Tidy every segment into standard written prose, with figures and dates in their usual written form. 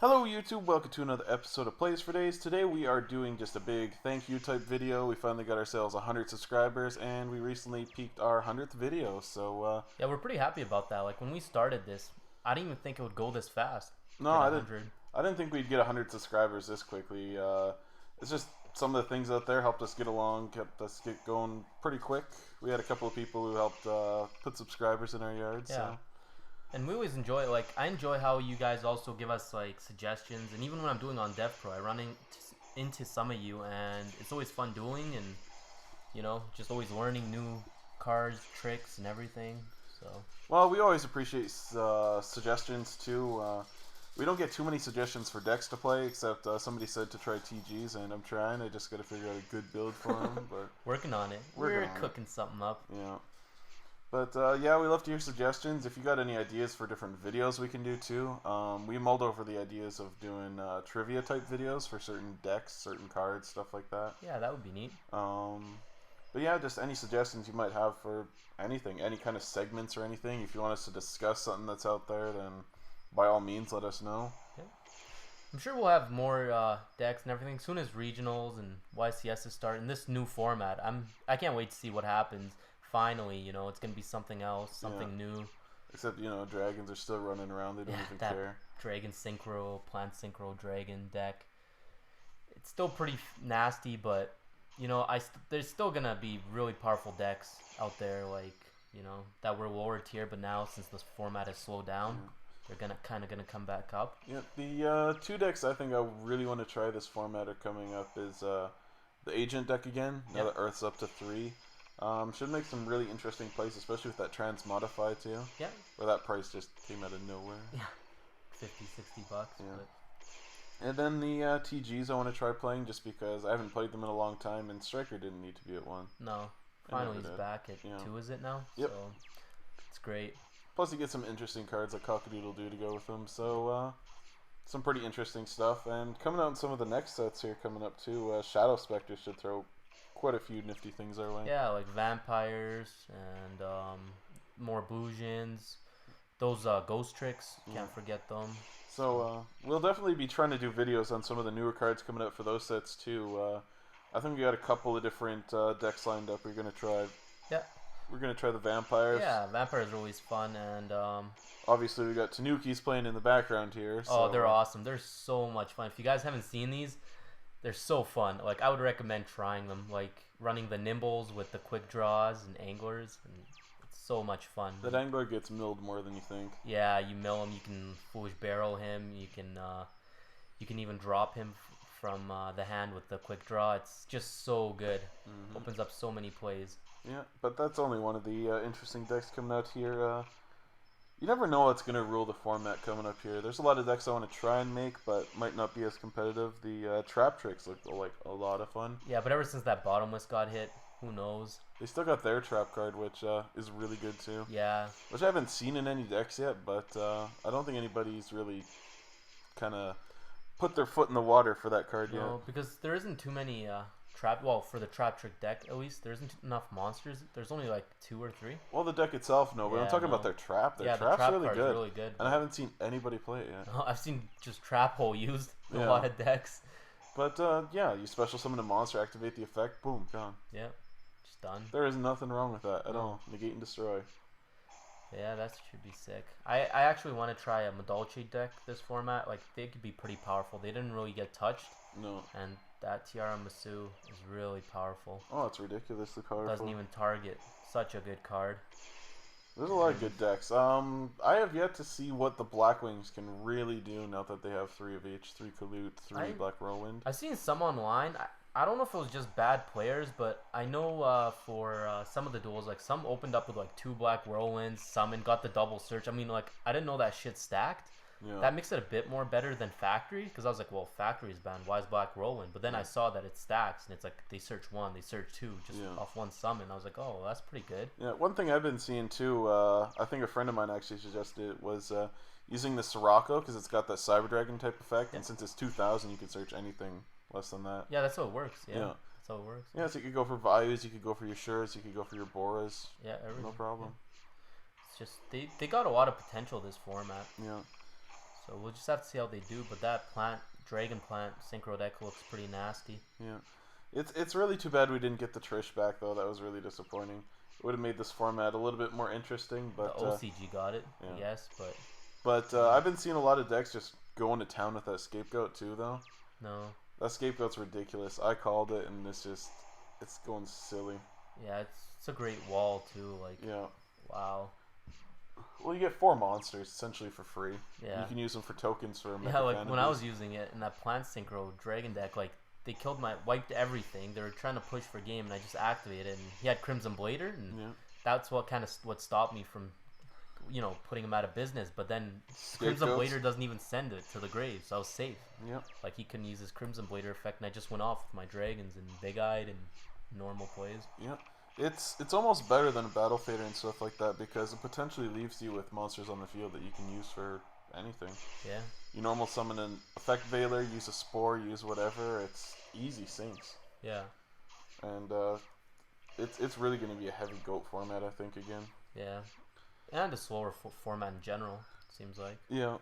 Hello YouTube, welcome to another episode of Plays for Days. Today we are doing just a big thank you type video. We finally got ourselves 100 subscribers and we recently peaked our 100th video, so yeah, we're pretty happy about that. Like when we started this, I didn't even think it would go this fast. no, I didn't think we'd get 100 subscribers this quickly. It's just some of the things out there helped us get along, kept us get going pretty quick. We had a couple of people who helped put subscribers in our yards. Yeah. So. And we always enjoy, like, I enjoy how you guys also give us, like, suggestions. And even when I'm doing on DevPro, I run into some of you, and it's always fun doing, and, you know, just always learning new cards, tricks, and everything. So. Well, we always appreciate suggestions, too. We don't get too many suggestions for decks to play, except somebody said to try TGs, and I'm trying. I just got to figure out a good build for them. But Working on it. We're cooking something up. Yeah. But yeah, we love to hear suggestions. If you got any ideas for different videos we can do too. We mulled over the ideas of doing trivia type videos for certain decks, certain cards, stuff like that. Yeah, that would be neat. But yeah, just any suggestions you might have for anything, any kind of segments or anything. If you want us to discuss something that's out there, then by all means let us know. Yeah. I'm sure we'll have more decks and everything as soon as regionals and YCSs start in this new format. I can't wait to see what happens. Finally, you know, it's gonna be something else, something new. Except, you know, dragons are still running around. They don't even care. Dragon synchro, plant synchro dragon deck. It's still pretty nasty, but you know, there's still gonna be really powerful decks out there, like, you know, that were lower tier, but now since this format has slowed down, they're kind of gonna come back up. Yeah, the two decks I think I really want to try this format are coming up is the Agent deck again. Now that Earth's up to 3. Should make some really interesting plays, especially with that transmodify too. Yeah. Where that price just came out of nowhere. Yeah. 50, 60 bucks. Yeah. But... And then the TGs I want to try playing just because I haven't played them in a long time, and Striker didn't need to be at 1. No. Finally he's back at 2, is it now? Yep. So it's great. Plus you get some interesting cards like Cockadoodle-Doo to go with them, so some pretty interesting stuff. And coming out in some of the next sets here coming up too, Shadow Spectre should throw quite a few nifty things our way. Yeah, like vampires and more Boojins. Those ghost tricks, can't forget them. So we'll definitely be trying to do videos on some of the newer cards coming out for those sets too. I think we got a couple of different decks lined up we're going to try. Yeah. We're going to try the vampires. Yeah, vampires are always fun, and obviously we got Tanukis playing in the background here. So. Oh, they're awesome. They're so much fun. If you guys haven't seen these, they're so fun. Like, I would recommend trying them. Like, running the Nimbles with the quick draws and anglers. And it's so much fun. That angler gets milled more than you think. Yeah, you mill him. You can foolish barrel him. You can even drop him from the hand with the quick draw. It's just so good. Opens up so many plays. Yeah, but that's only one of the interesting decks coming out here. You never know what's going to rule the format coming up here. There's a lot of decks I want to try and make, but might not be as competitive. The trap tricks look like a lot of fun. Yeah, but ever since that bottomless got hit, who knows? They still got their trap card, which is really good too. Yeah. Which I haven't seen in any decks yet, but I don't think anybody's really kind of put their foot in the water for that card yet. No, because there isn't too many for the trap trick deck, at least, there isn't enough monsters. There's only like 2 or 3. Well, the deck itself, no. But I'm talking about their trap. Their trap's the trap really good. really good. And I haven't seen anybody play it yet. I've seen just trap hole used in a lot of decks. But yeah, you special summon a monster, activate the effect, boom, gone. Yeah, just done. There is nothing wrong with that at all. Negate and destroy. Yeah, that should be sick. I actually want to try a Madolche deck this format. Like, they could be pretty powerful. They didn't really get touched. No. And that Tiara Masu is really powerful. Oh, it's ridiculously powerful. Doesn't even target. Such a good card. There's a lot of good decks. I have yet to see what the Blackwings can really do now that they have 3 of each. 3 Kalut, 3 Black Whirlwind. I've seen some online. I don't know if it was just bad players, but I know for some of the duels, like, some opened up with like 2 Black Whirlwinds, some and got the double search. I mean, like, I didn't know that shit stacked. Yeah. That makes it a bit more better than Factory, because I was like, well, Factory is banned. Why is Black Whirlwind? But then I saw that it stacks, and it's like they search 1, they search 2, just off 1 summon. I was like, oh, that's pretty good. Yeah, one thing I've been seeing too, I think a friend of mine actually suggested it, was using the Sirocco, because it's got that Cyber Dragon type effect, and since it's 2,000, you can search anything less than that. Yeah, that's how it works. Yeah. That's how it works. Yeah, so you could go for Vayus, you could go for your Shures, you could go for your Boras. Yeah, everything. No problem. Yeah. It's just, they got a lot of potential, this format. Yeah. So we'll just have to see how they do. But that dragon plant synchro deck looks pretty nasty. Yeah. It's really too bad we didn't get the Trish back, though. That was really disappointing. It would have made this format a little bit more interesting, but... The OCG got it, yeah. I guess, but... But I've been seeing a lot of decks just going to town with that Scapegoat, too, though. No. That Scapegoat's ridiculous. I called it, and it's going silly. Yeah, it's a great wall, too. Like, yeah. Wow. Well, you get 4 monsters, essentially, for free. Yeah. You can use them for tokens for Yeah, like, when I was using it in that plant synchro dragon deck, like, they wiped everything. They were trying to push for game, and I just activated it. And he had Crimson Blader, and that's what stopped me from, putting him out of business. But then Crimson Blader doesn't even send it to the grave, so I was safe. Yep. Like, he couldn't use his Crimson Blader effect, and I just went off with my dragons and Big Eyed and normal plays. Yep. It's almost better than a Battle Fader and stuff like that because it potentially leaves you with monsters on the field that you can use for anything. Yeah. You normal summon an Effect Veiler, use a Spore, use whatever. It's easy sinks. Yeah. And it's really going to be a heavy GOAT format, I think, again. Yeah. And a slower format in general, seems like. Yeah.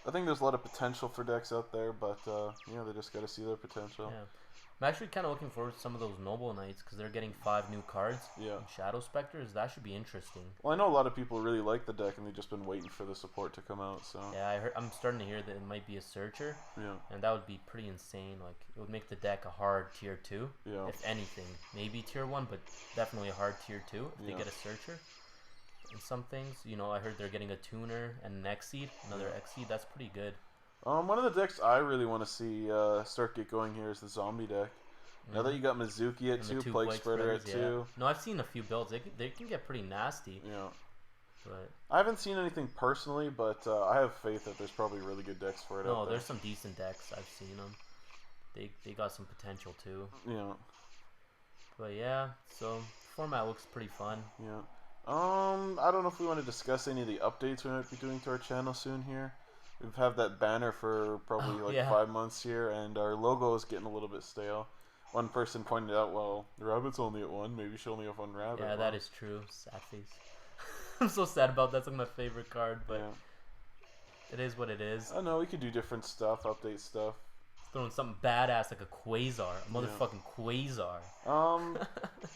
I think there's a lot of potential for decks out there, but they just got to see their potential. Yeah. I'm actually kind of looking forward to some of those Noble Knights because they're getting 5 new cards. Yeah. Shadow Specters, that should be interesting. Well, I know a lot of people really like the deck, and they've just been waiting for the support to come out. So. Yeah, I'm starting to hear that it might be a Searcher. Yeah. And that would be pretty insane. Like, it would make the deck a hard tier 2. Yeah. If anything, maybe tier 1, but definitely a hard tier 2 if they get a Searcher. And some things, I heard they're getting a Tuner and an Exceed, another Exceed. That's pretty good. One of the decks I really want to see get going here is the Zombie deck. Now that you got Mizuki at 2, Plague Spreader at 2. No, I've seen a few builds. They can get pretty nasty. Yeah. But I haven't seen anything personally, but I have faith that there's probably really good decks for it. No, there's some decent decks. I've seen them. They got some potential too. Yeah. But yeah, so format looks pretty fun. Yeah. I don't know if we want to discuss any of the updates we might be doing to our channel soon here. We've had that banner for probably 5 months here, and our logo is getting a little bit stale. One person pointed out, well, the rabbit's only at 1. Maybe you should only have 1 rabbit. Yeah, that is true. Sad face. I'm so sad about that. It's like my favorite card, but it is what it is. I know, we could do different stuff, update stuff. Throwing something badass like a Quasar. A motherfucking Quasar.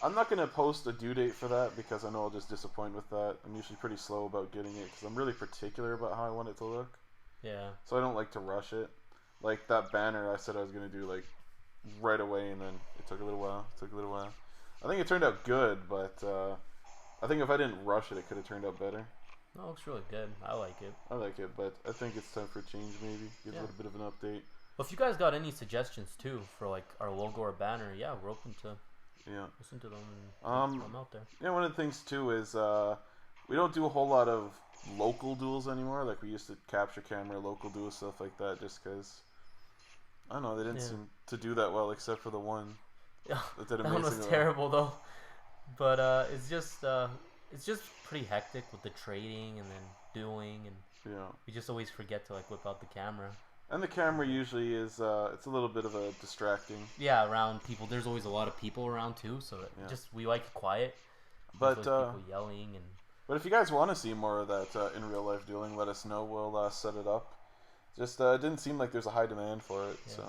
I'm not going to post a due date for that because I know I'll just disappoint with that. I'm usually pretty slow about getting it because I'm really particular about how I want it to look. Yeah. So I don't like to rush it. Like that banner I said I was going to do like right away, and then it took a little while. I think it turned out good, but I think if I didn't rush it, it could have turned out better. No, it looks really good. I like it. But I think it's time for a change maybe. Give a little bit of an update. Well, if you guys got any suggestions too for like our logo or banner, yeah, we're open to listen to them and put them out there. Yeah, one of the things too is we don't do a whole lot of local duels anymore. Like we used to capture camera, local duels, stuff like that, just because. I don't know, they didn't seem to do that well except for the one. Yeah, that one was terrible though. But it's just pretty hectic with the trading and then doing, and we just always forget to like whip out the camera. And the camera usually is it's a little bit of a distracting. Yeah, around people. There's always a lot of people around too, so we like it quiet. But people yelling and. But if you guys want to see more of that in real life dueling, let us know. We'll set it up. Just it didn't seem like there's a high demand for it, so.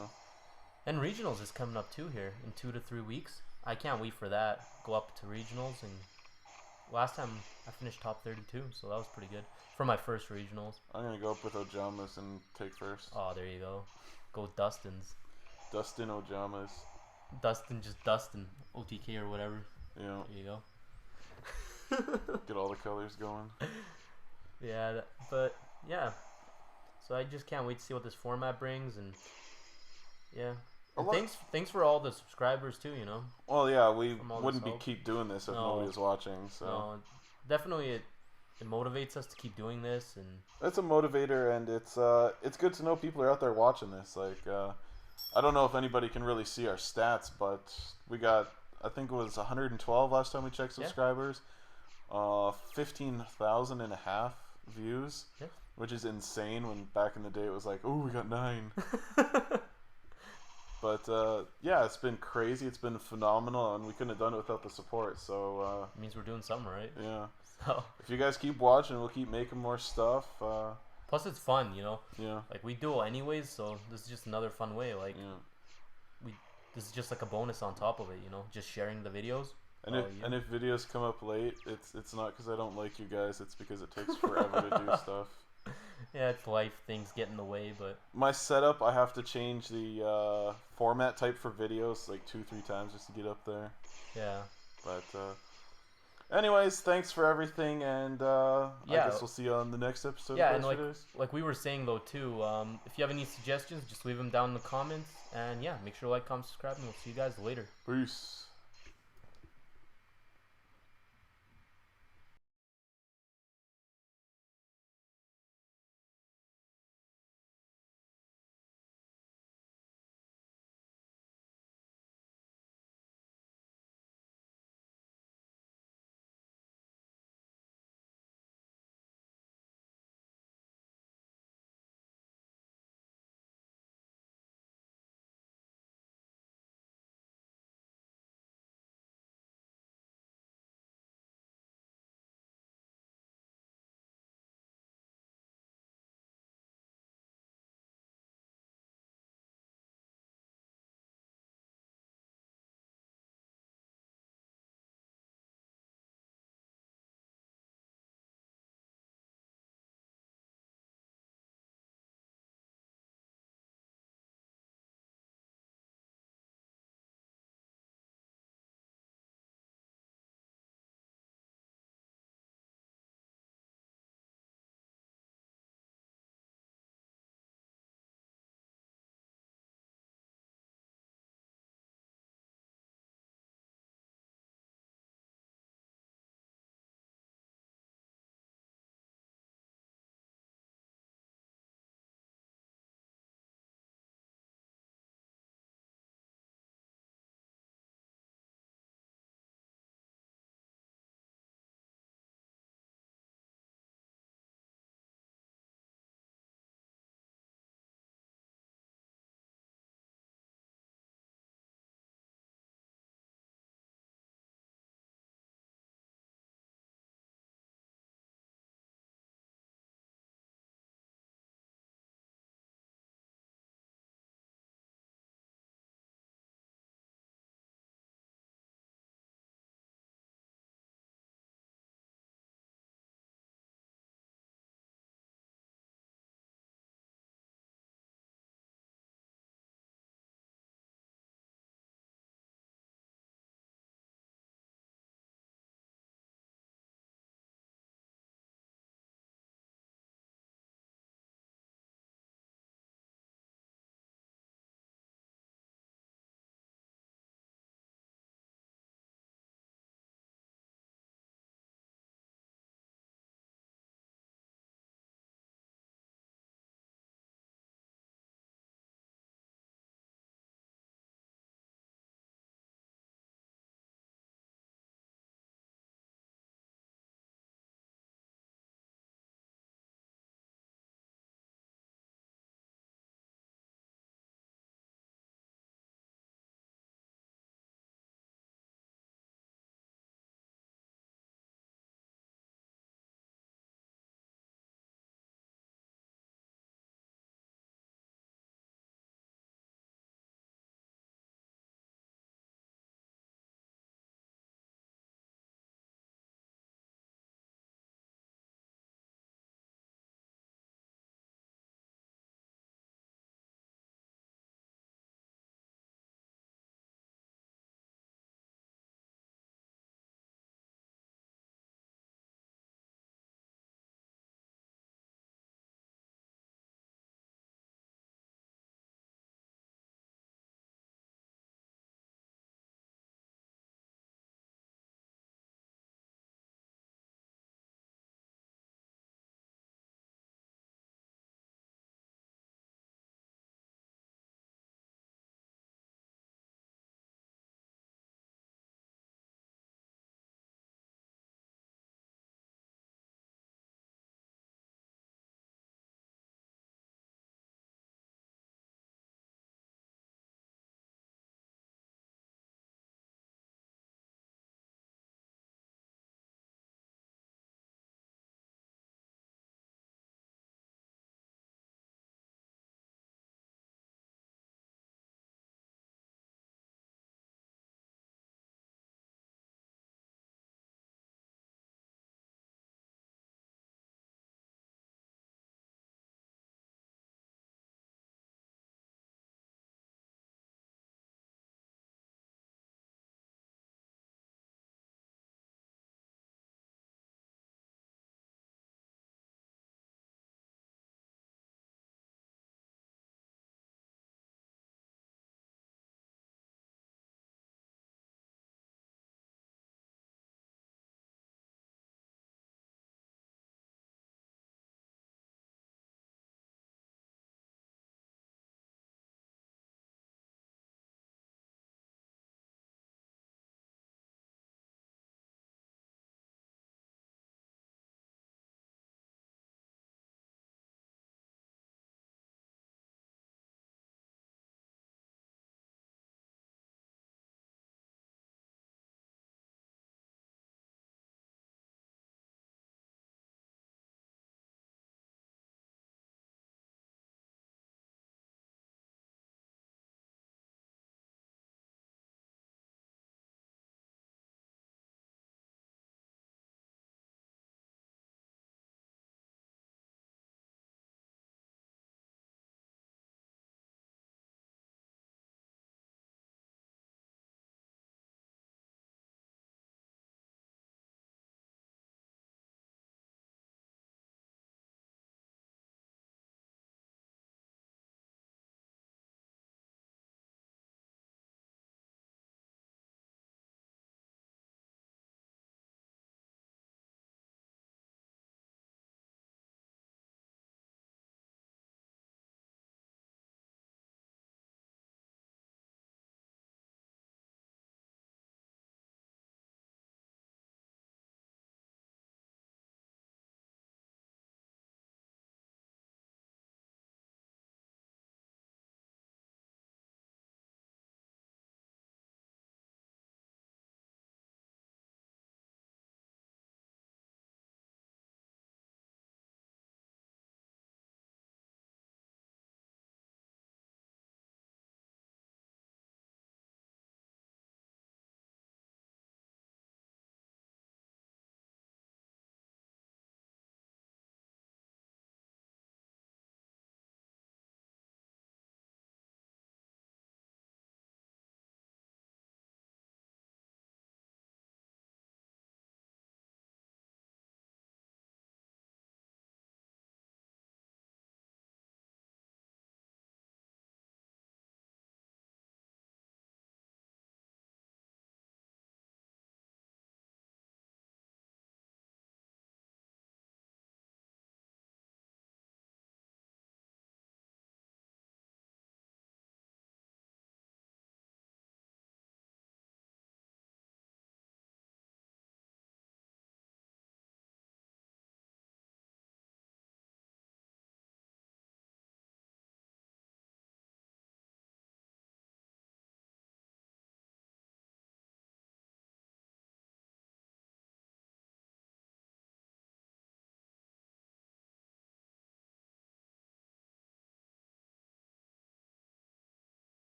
And regionals is coming up too here in 2 to 3 weeks. I can't wait for that. Go up to regionals, and last time I finished top 32, so that was pretty good for my first regionals. I'm gonna go up with Ojamas and take first. Oh, there you go. Go with Dustin's. Dustin Ojamas. Dustin, just Dustin, OTK or whatever. Yeah. There you go. Get all the colors going. Yeah, but yeah. So I just can't wait to see what this format brings, and and thanks for all the subscribers too. Well, yeah, we wouldn't keep doing this if nobody was watching. So definitely it motivates us to keep doing this, and it's a motivator, and it's good to know people are out there watching this. Like I don't know if anybody can really see our stats, but we got, I think it was 112 last time we checked subscribers, 15,000 and a half views. Yeah. Which is insane when back in the day it was like, oh, we got 9. But, it's been crazy. It's been phenomenal, and we couldn't have done it without the support. So it means we're doing something right. Yeah. So if you guys keep watching, we'll keep making more stuff. Plus, it's fun, you know. Yeah. Like we duel anyways, so this is just another fun way. Like this is just like a bonus on top of it, you know. Just sharing the videos. And if videos come up late, it's not because I don't like you guys. It's because it takes forever to do stuff. Yeah, it's life. Things get in the way, but My setup, I have to change the format type for videos like 2-3 times just to get up there. yeah. But anyways, thanks for everything, and I guess we'll see you on the next episode. Yeah, of and like we were saying though too, if you have any suggestions, just leave them down in the comments, and yeah, make sure to like, comment, subscribe, and we'll see you guys later. Peace.